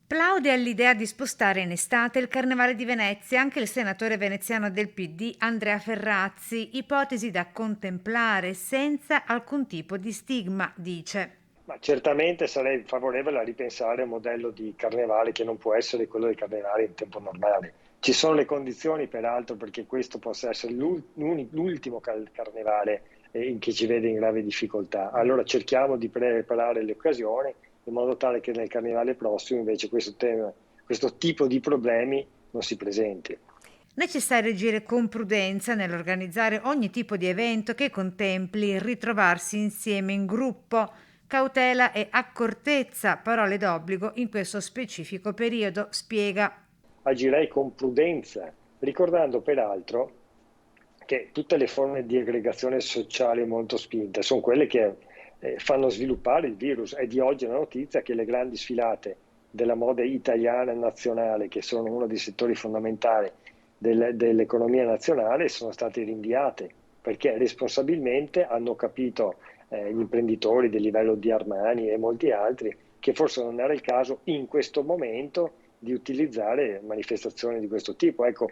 Plaude all'idea di spostare in estate il Carnevale di Venezia anche il senatore veneziano del PD Andrea Ferrazzi, ipotesi da contemplare senza alcun tipo di stigma, dice. Ma certamente sarei favorevole a ripensare un modello di carnevale che non può essere quello del carnevale in tempo normale. Ci sono le condizioni, peraltro, perché questo possa essere l'ultimo carnevale in che ci vede in grave difficoltà. Allora cerchiamo di preparare le occasioni in modo tale che nel carnevale prossimo invece questo tipo di problemi non si presenti. Necessario agire con prudenza nell'organizzare ogni tipo di evento che contempli il ritrovarsi insieme in gruppo. Cautela e accortezza, parole d'obbligo in questo specifico periodo, spiega. Agirei con prudenza, ricordando peraltro che tutte le forme di aggregazione sociale molto spinte sono quelle che fanno sviluppare il virus. È di oggi la notizia che le grandi sfilate della moda italiana e nazionale, che sono uno dei settori fondamentali dell'economia nazionale, sono state rinviate perché responsabilmente hanno capito gli imprenditori del livello di Armani e molti altri che forse non era il caso in questo momento di utilizzare manifestazioni di questo tipo. Ecco,